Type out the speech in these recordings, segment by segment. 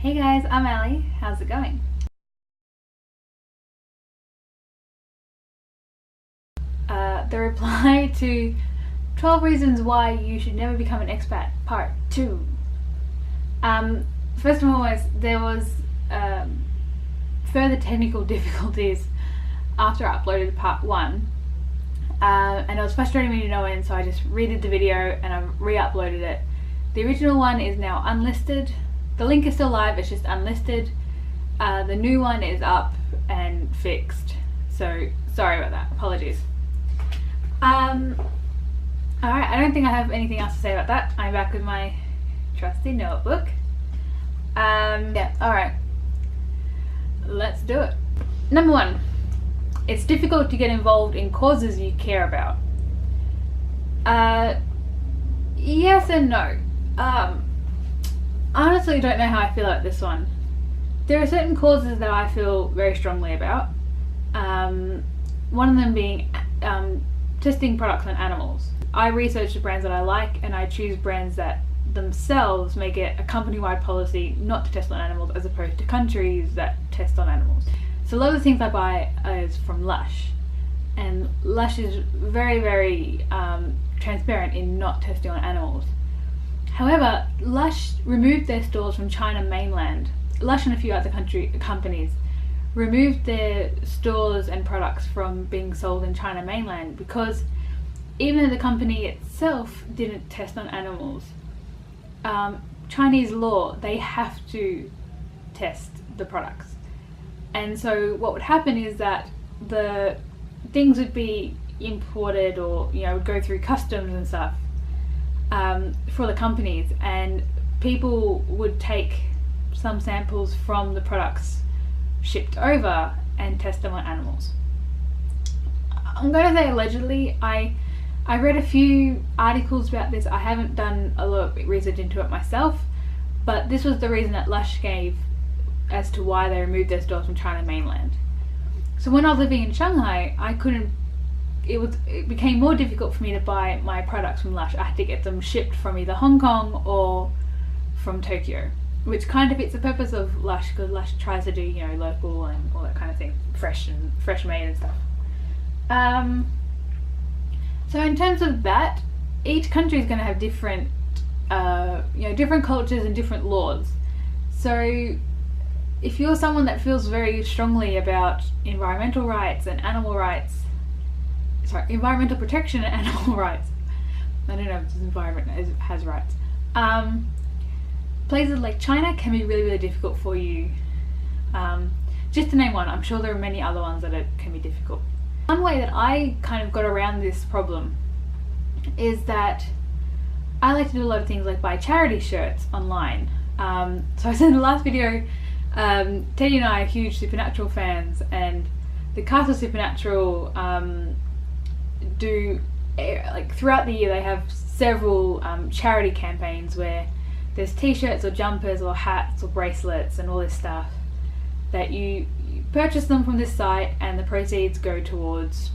Hey guys, I'm Ali. How's it going? The reply to 12 reasons why you should never become an expat, part 2. First and foremost, there was further technical difficulties after I uploaded part 1. And it was frustrating me to no end, so I just redid the video and I re-uploaded it. The original one is now unlisted. The link is still live, it's just unlisted. The new one is up and fixed, so sorry about that, apologies. Alright, I don't think I have anything else to say about that. I'm back with my trusty notebook. Yeah, alright. Let's do it. Number 1. It's difficult to get involved in causes you care about. Yes and no. I honestly don't know how I feel about this one. There are certain causes that I feel very strongly about. One of them being testing products on animals. I research the brands that I like and I choose brands that themselves make it a company-wide policy not to test on animals as opposed to countries that test on animals. So a lot of the things I buy is from Lush, and Lush is very transparent in not testing on animals. However, Lush removed their stores from China mainland. Lush and a few other companies removed their stores and products from being sold in China mainland because even though the company itself didn't test on animals, Chinese law, they have to test the products. And so what would happen is that the things would be imported or would go through customs and stuff for the companies, and people would take some samples from the products shipped over and test them on animals. I'm going to say allegedly. I read a few articles about this. I haven't done a lot of research into it myself, but this was the reason that Lush gave as to why they removed their stores from China mainland. So when I was living in Shanghai, it became more difficult for me to buy my products from Lush. I had to get them shipped from either Hong Kong or from Tokyo, which kind of fits the purpose of Lush, because Lush tries to do local and all that kind of thing, fresh made and stuff. So in terms of that, each country is going to have different different cultures and different laws. So if you're someone that feels very strongly about environmental rights and environmental protection and animal rights, I don't know if this environment has rights. Places like China can be really difficult for you. Just to name one, I'm sure there are many other ones that can be difficult. One way that I kind of got around this problem is that I like to do a lot of things like buy charity shirts online. So I said in the last video, Teddy and I are huge Supernatural fans, and the cast of Supernatural do, like, throughout the year they have several charity campaigns where there's t-shirts or jumpers or hats or bracelets and all this stuff that you purchase them from this site, and the proceeds go towards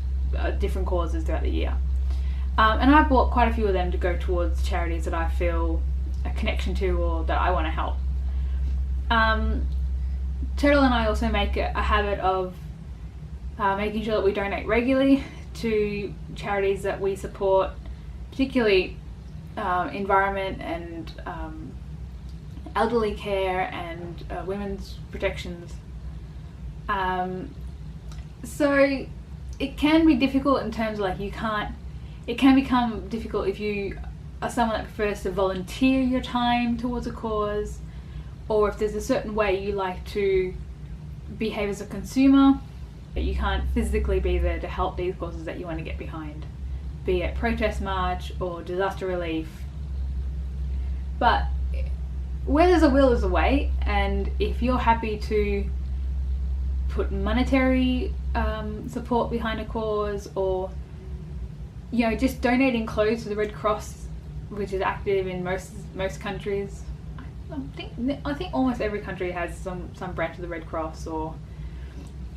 different causes throughout the year. And I've bought quite a few of them to go towards charities that I feel a connection to or that I want to help. Turtle and I also make a habit of making sure that we donate regularly to charities that we support, particularly environment and elderly care and women's protections. So it can be difficult in terms of it can become difficult if you are someone that prefers to volunteer your time towards a cause, or if there's a certain way you like to behave as a consumer, but you can't physically be there to help these causes that you want to get behind, be it protest march or disaster relief. But where there's a will there's a way, and if you're happy to put monetary support behind a cause, or just donating clothes to the Red Cross, which is active in most countries. I think almost every country has some branch of the Red Cross, or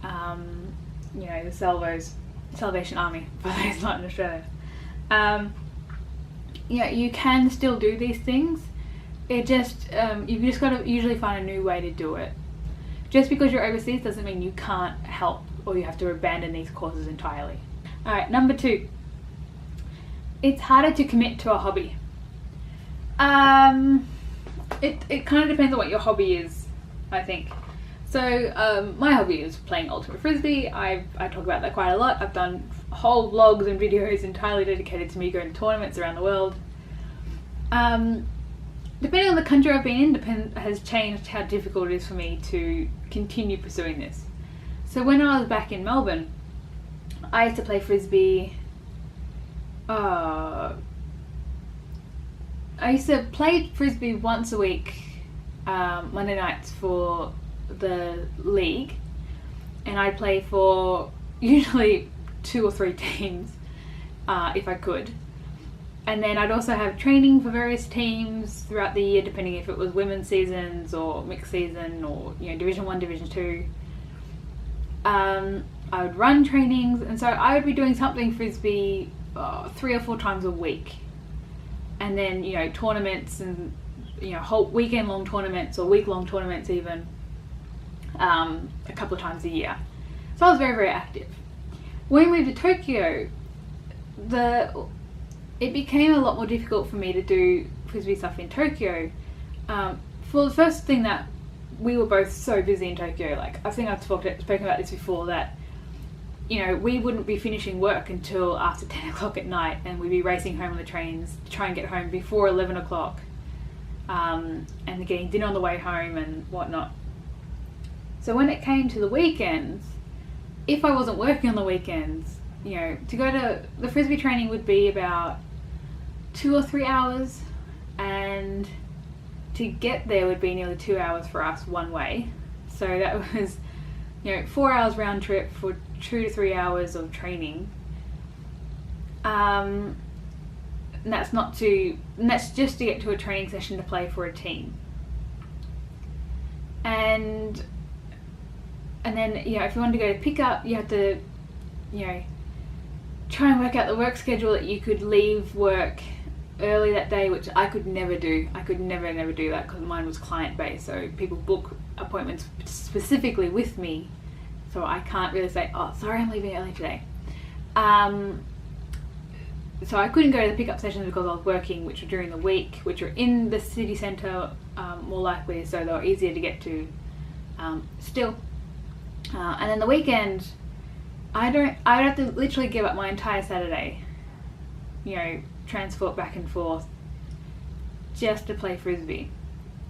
the Salvation Army for those not in Australia. You can still do these things, it just, you've just got to usually find a new way to do it. Just because you're overseas doesn't mean you can't help or you have to abandon these courses entirely. Alright, number 2. It's harder to commit to a hobby. It kind of depends on what your hobby is, I think. So my hobby is playing ultimate frisbee. I talk about that quite a lot. I've done whole vlogs and videos entirely dedicated to me going to tournaments around the world. Depending on the country I've been in, has changed how difficult it is for me to continue pursuing this. So when I was back in Melbourne, I used to play frisbee. I used to play frisbee once a week, Monday nights for the league, and I'd play for usually 2 or 3 teams if I could. And then I'd also have training for various teams throughout the year, depending if it was women's seasons or mixed season or Division 1, Division 2. I would run trainings, and so I would be doing something frisbee 3 or 4 times a week. And then tournaments and whole weekend long tournaments or week long tournaments even a couple of times a year. So I was very, very active. When we moved to Tokyo, it became a lot more difficult for me to do frisbee stuff in Tokyo. For the first thing, that we were both so busy in Tokyo. Like, I think I've spoken about this before, that we wouldn't be finishing work until after 10 o'clock at night, and we'd be racing home on the trains to try and get home before 11 o'clock, and getting dinner on the way home and whatnot. So when it came to the weekends, if I wasn't working on the weekends, to go to the frisbee training would be about 2 or 3 hours, and to get there would be nearly 2 hours for us one way. So that was 4 hours round trip for 2 to 3 hours of training. And that's just to get to a training session to play for a team. And then if you wanted to go to pick up, you have to try and work out the work schedule that you could leave work early that day, which I could never do. I could never do that because mine was client based, so people book appointments specifically with me, so I can't really say, oh sorry, I'm leaving early today. So I couldn't go to the pickup sessions because I was working, which were during the week, which were in the city centre more likely, so they were easier to get to still. And then the weekend, I'd have to literally give up my entire Saturday, transport back and forth just to play frisbee,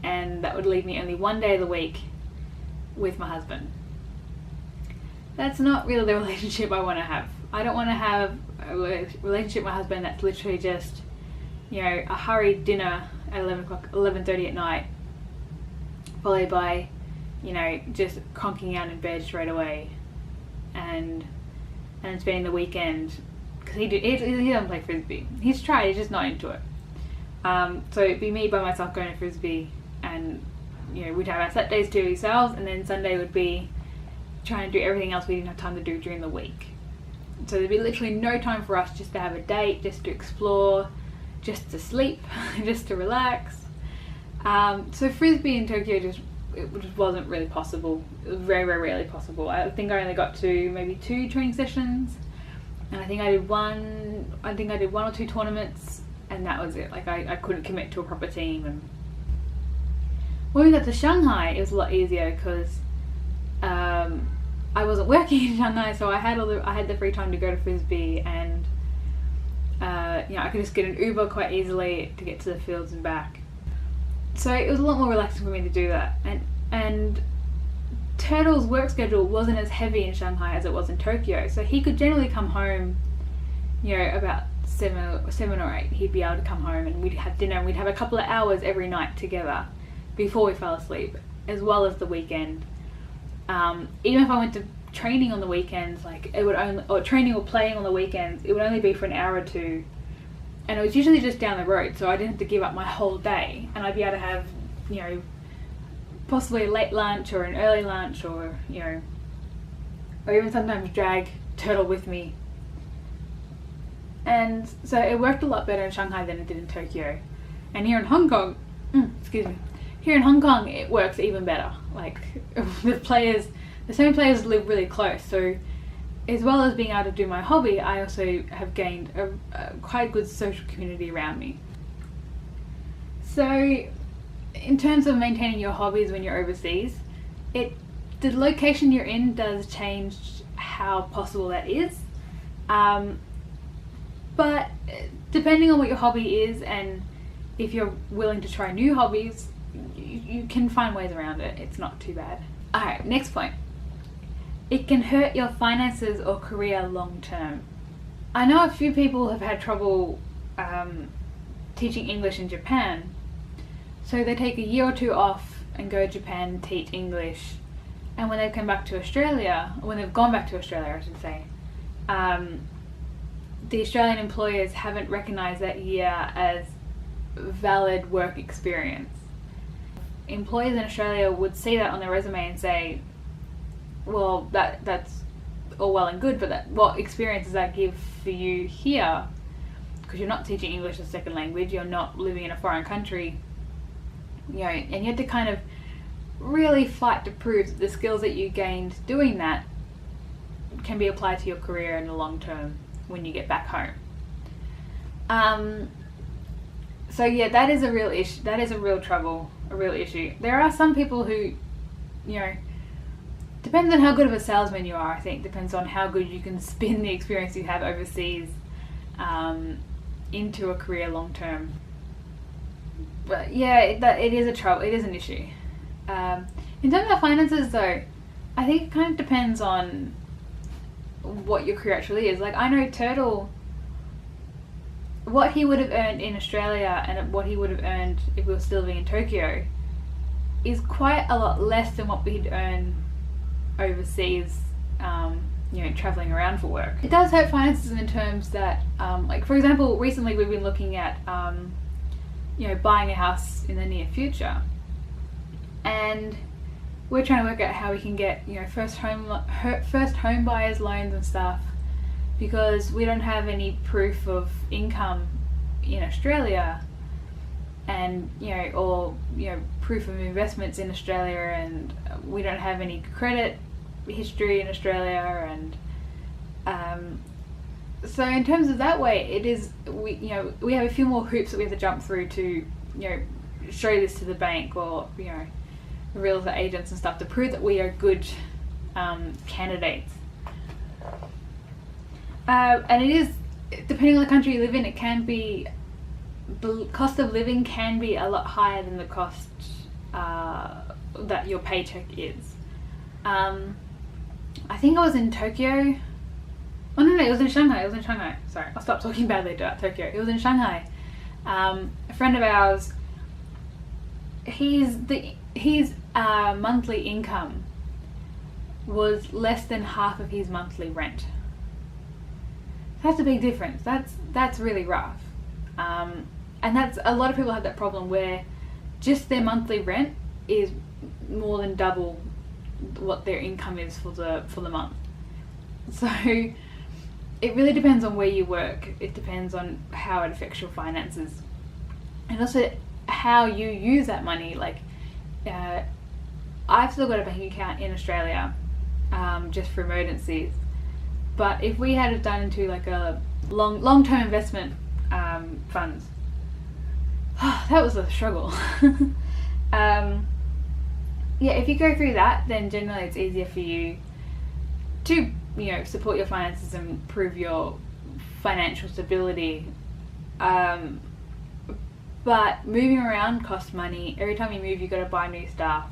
and that would leave me only one day of the week with my husband. That's not really the relationship I want to have. I don't want to have a relationship with my husband that's literally just a hurried dinner at 11:30 at night, followed by just conking out in bed straight away, and spending the weekend, because he doesn't play frisbee. He's tried, he's just not into it. So it'd be me by myself going to frisbee, and we'd have our Saturdays to ourselves, and then Sunday would be trying to do everything else we didn't have time to do during the week. So there'd be literally no time for us just to have a date, just to explore, just to sleep, just to relax. So frisbee in Tokyo just wasn't really possible. It was very, very rarely possible. I think I only got to maybe 2 training sessions, and I think I did one or 2 tournaments, and that was it. Like, I couldn't commit to a proper team. And when we got to Shanghai, it was a lot easier because I wasn't working in Shanghai, so I had the free time to go to frisbee, and I could just get an Uber quite easily to get to the fields and back. So it was a lot more relaxing for me to do that. And Turtle's work schedule wasn't as heavy in Shanghai as it was in Tokyo, so he could generally come home, about 7 or 8. He'd be able to come home, and we'd have dinner, and we'd have a couple of hours every night together before we fell asleep, as well as the weekend. Even if I went to training on the weekends, or training or playing on the weekends, it would only be for an hour or 2, and it was usually just down the road, so I didn't have to give up my whole day, and I'd be able to have, possibly a late lunch or an early lunch, or or even sometimes drag Turtle with me. And so it worked a lot better in Shanghai than it did in Tokyo. And here in Hong Kong, excuse me. Here in Hong Kong, it works even better. Like the same players live really close, so as well as being able to do my hobby, I also have gained a quite good social community around me. So in terms of maintaining your hobbies when you're overseas, the location you're in does change how possible that is. But depending on what your hobby is, and if you're willing to try new hobbies, you can find ways around it. It's not too bad. Alright, next point. It can hurt your finances or career long term. I know a few people have had trouble teaching English in Japan, so they take a year or two off and go to Japan and teach English, and when they've come back to Australia, or when they've gone back to Australia I should say, the Australian employers haven't recognised that year as valid work experience. Employers in Australia would see that on their resume and say, well, that's all well and good, but what experience does that give for you here? Because you're not teaching English as a second language, you're not living in a foreign country, and you have to kind of really fight to prove that the skills that you gained doing that can be applied to your career in the long term when you get back home. So yeah, that is a real issue. That is a real trouble, a real issue. There are some people who, depends on how good of a salesman you are, I think. Depends on how good you can spin the experience you have overseas into a career long term. But yeah, it is a trouble. It is an issue. In terms of finances though, I think it kind of depends on what your career actually is. Like I know Turtle, what he would have earned in Australia and what he would have earned if we were still living in Tokyo is quite a lot less than what we'd earn overseas, traveling around for work. It does hurt finances in terms that, like for example, recently we've been looking at, buying a house in the near future, and we're trying to work out how we can get, first home buyers loans and stuff, because we don't have any proof of income in Australia, and proof of investments in Australia, and we don't have any credit history in Australia, and so in terms of that way, it is we have a few more hoops that we have to jump through to show this to the bank or real estate agents and stuff to prove that we are good candidates. And it is, depending on the country you live in, it can be, the cost of living can be a lot higher than the cost that your paycheck is. I think I was in Tokyo. Oh no, it was in Shanghai. Sorry, I'll stop talking badly about Tokyo. It was in Shanghai. A friend of ours, his monthly income was less than half of his monthly rent. That's a big difference. That's really rough. And that's, a lot of people have that problem where just their monthly rent is more than double what their income is for the month. So it really depends on where you work. It depends on how it affects your finances, and also how you use that money. Like I've still got a bank account in Australia just for emergencies, but if we had it done into like a long-term investment funds, that was a struggle. If you go through that, then generally it's easier for you to support your finances and improve your financial stability. But moving around costs money. Every time you move, you've got to buy new stuff.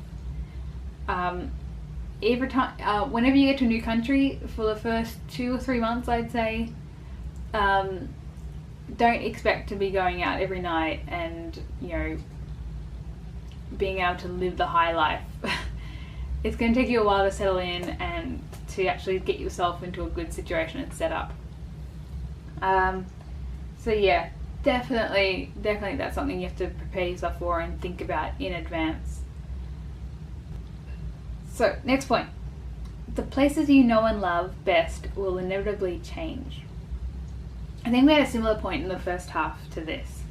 Every time, whenever you get to a new country, for the first 2 or 3 months, I'd say, don't expect to be going out every night and being able to live the high life. It's going to take you a while to settle in and to actually get yourself into a good situation and set up. So yeah, definitely that's something you have to prepare yourself for and think about in advance. So next point, the places you know and love best will inevitably change. I think we had a similar point in the first half to this.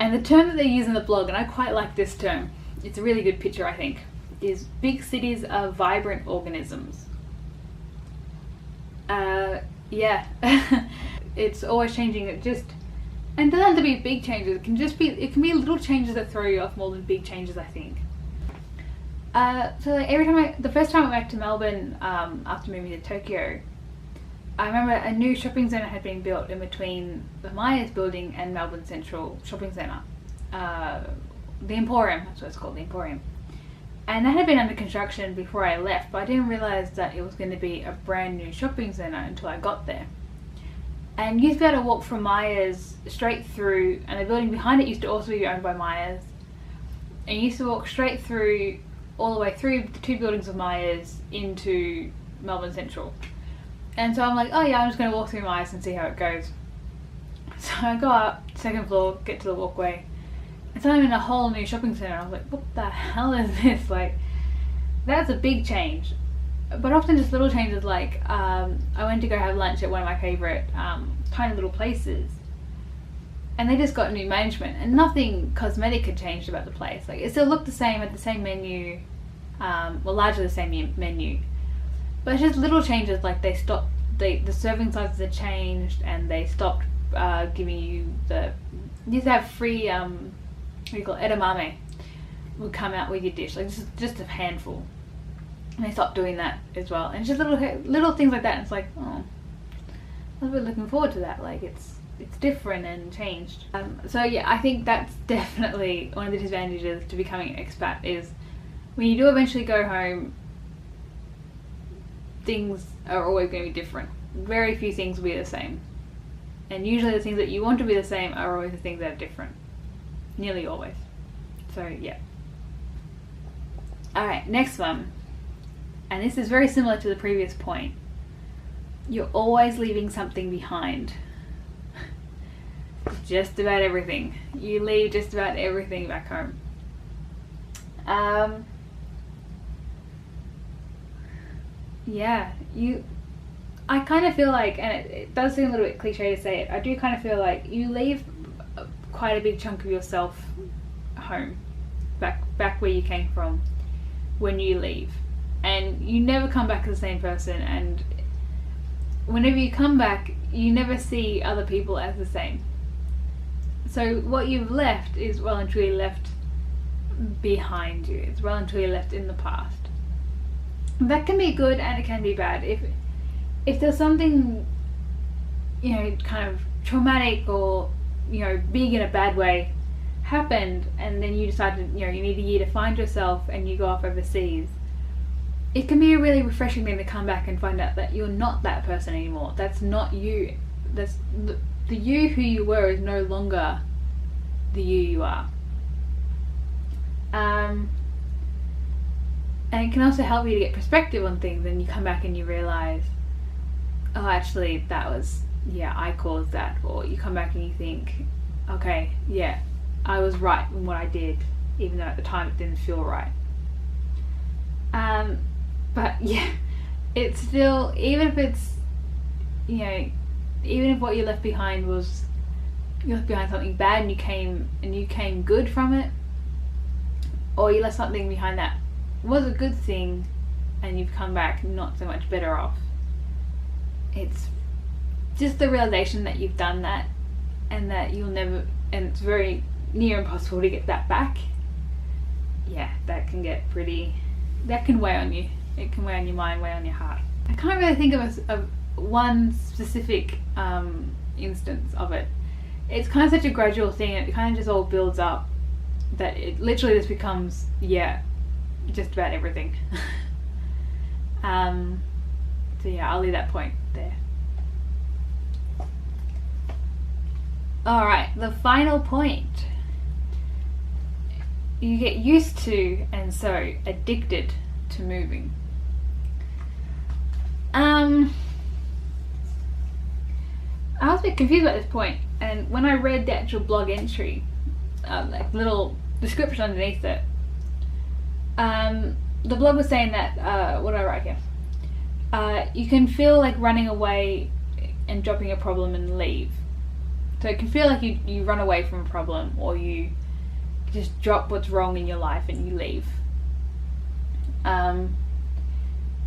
And the term that they use in the blog, and I quite like this term, it's a really good picture I think, is big cities are vibrant organisms. Yeah, it's always changing. And it doesn't have to be big changes. It can be little changes that throw you off more than big changes, I think. So like the first time I went back to Melbourne after moving to Tokyo, I remember a new shopping centre had been built in between the Myers building and Melbourne Central Shopping Centre. The Emporium, that's what it's called, the Emporium. And that had been under construction before I left, but I didn't realise that it was going to be a brand new shopping centre until I got there. And you used to be able to walk from Myers straight through, and the building behind it used to also be owned by Myers. And you used to walk straight through, all the way through the two buildings of Myers into Melbourne Central. And so I'm like, oh yeah, I'm just going to walk through Myers and see how it goes. So I go up, second floor, get to the walkway, and so I'm in a whole new shopping centre. I was like, what the hell is this? Like, that's a big change. But often just little changes, like I went to go have lunch at one of my favourite tiny little places, and they just got new management, and nothing cosmetic had changed about the place. Like, it still looked the same, had the same menu, well, largely the same menu, but it's just little changes, like they stopped, the serving sizes had changed, and they stopped giving you you used to have free, what do you call it, edamame would come out with your dish, like just a handful. And they stopped doing that as well. And it's just little things like that. And it's like, oh, I was really looking forward to that. Like, it's different and changed. So yeah, I think that's definitely one of the disadvantages to becoming an expat, is when you do eventually go home, things are always going to be different. Very few things will be the same. And usually the things that you want to be the same are always the things that are different. Nearly always. So yeah. Alright, next one. And this is very similar to the previous point. You're always leaving something behind. Just about everything. You leave just about everything back home. Yeah, I kind of feel like, and it does seem a little bit cliche to say it, I do kind of feel like you leave quite a big chunk of yourself home, back where you came from when you leave. And you never come back as the same person, and whenever you come back, you never see other people as the same. So what you've left is well and truly left behind you. It's well and truly left in the past. That can be good and it can be bad. If there's something, kind of traumatic or, big in a bad way happened, and then you decide to, you need a year to find yourself and you go off overseas, it can be a really refreshing thing to come back and find out that you're not that person anymore. That's not you. That's the you who you were is no longer the you are. And it can also help you to get perspective on things, and you come back and you realise, oh, actually that was, I caused that. Or you come back and you think, okay, yeah, I was right in what I did, even though at the time it didn't feel right. But yeah, it's still, even if it's, even if what you left behind was, you left behind something bad and you came good from it, or you left something behind that was a good thing and you've come back not so much better off. It's just the realization that you've done that, and that you'll never, and it's very near impossible to get that back. Yeah, that can get pretty, that can weigh on you. It can weigh on your mind, weigh on your heart. I can't really think of one specific instance of it. It's kind of such a gradual thing, and it kind of just all builds up that it literally just becomes, just about everything. So yeah, I'll leave that point there. Alright, the final point. You get used to, and so addicted to moving. I was a bit confused about this point, and when I read the actual blog entry, like little description underneath it, the blog was saying that, what do I write here? You can feel like running away and dropping a problem and leave. So it can feel like you run away from a problem, or you just drop what's wrong in your life and you leave. And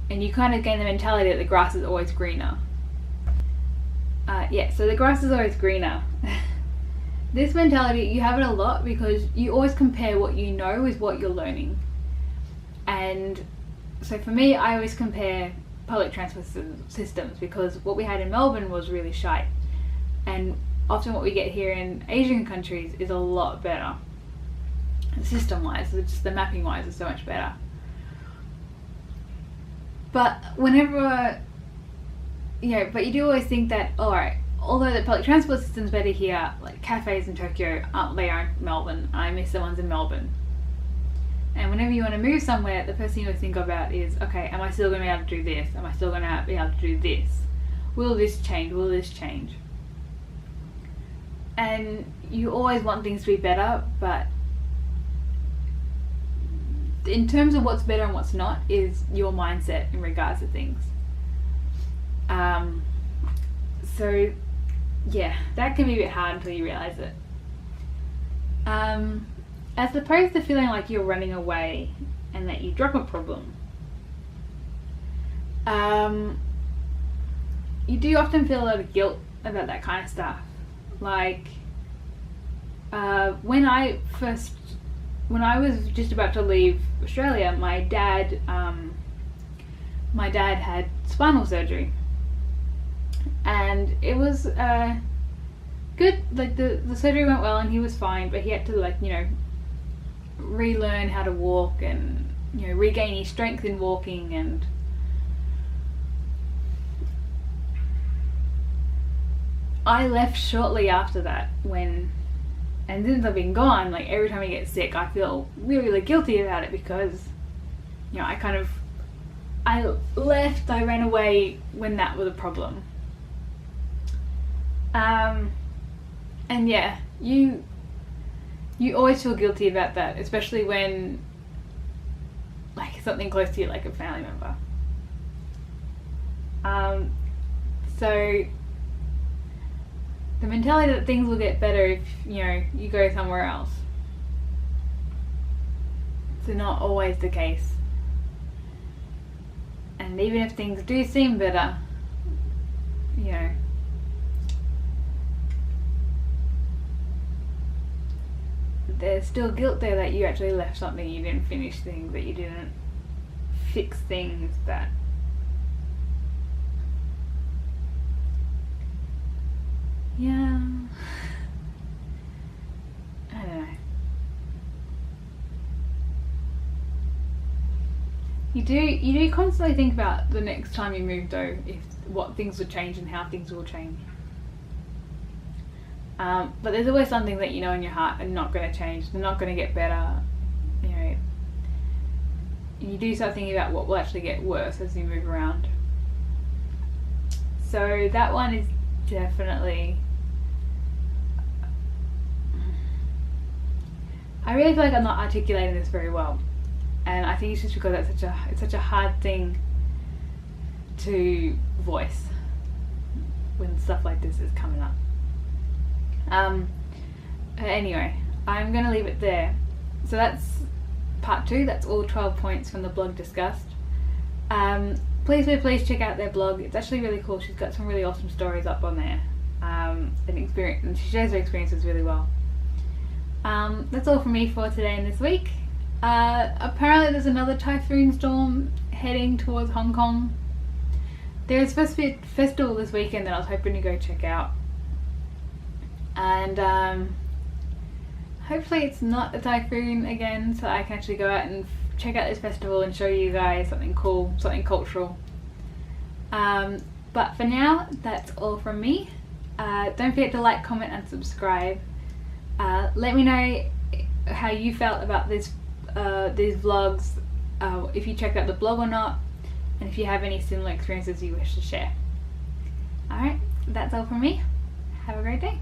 you kind of gain the mentality that the grass is always greener. So the grass is always greener. This mentality, you have it a lot because you always compare what you know with what you're learning. And so for me, I always compare public transport systems, because what we had in Melbourne was really shite. And often what we get here in Asian countries is a lot better. System-wise, just the mapping-wise is so much better. But whenever, but you do always think that, alright, although the public transport system's better here, like cafes in Tokyo aren't there in Melbourne. I miss the ones in Melbourne. And whenever you want to move somewhere, the first thing you always think about is, okay, am I still going to be able to do this? Am I still going to be able to do this? Will this change? Will this change? And you always want things to be better, but in terms of what's better and what's not is your mindset in regards to things. So yeah, that can be a bit hard until you realize it. As opposed to feeling like you're running away and that you drop a problem, you do often feel a lot of guilt about that kind of stuff. Like when I was just about to leave Australia, my dad had spinal surgery, and it was good. Like the surgery went well and he was fine, but he had to relearn how to walk and regain his strength in walking. And I left shortly after that, and since I've been gone, like every time I get sick I feel really, really guilty about it, because I ran away when that was a problem. And yeah, you always feel guilty about that, especially when something close to you, like a family member. So the mentality that things will get better if you go somewhere else, it's not always the case. And even if things do seem better, there's still guilt there that you actually left something, you didn't finish things, that you didn't fix things, that I don't know. You do constantly think about the next time you move, though, if what things will change and how things will change. But there's always something that in your heart are not going to change, they're not going to get better. You do start thinking about what will actually get worse as you move around. So that one is definitely, I really feel like I'm not articulating this very well, and I think it's just because it's such a hard thing to voice when stuff like this is coming up. Anyway, I'm going to leave it there. So that's part 2. That's all 12 points from the blog discussed. Please check out their blog. It's actually really cool. She's got some really awesome stories up on there, and she shares her experiences really well. That's all from me for today and this week. Apparently there's another typhoon storm heading towards Hong Kong. There's supposed to be a festival this weekend that I was hoping to go check out. And hopefully it's not a typhoon again, so I can actually go out and check out this festival and show you guys something cool, something cultural. But for now, that's all from me. Don't forget to like, comment and subscribe. Let me know how you felt about these vlogs, if you checked out the blog or not, and if you have any similar experiences you wish to share. Alright, that's all from me. Have a great day.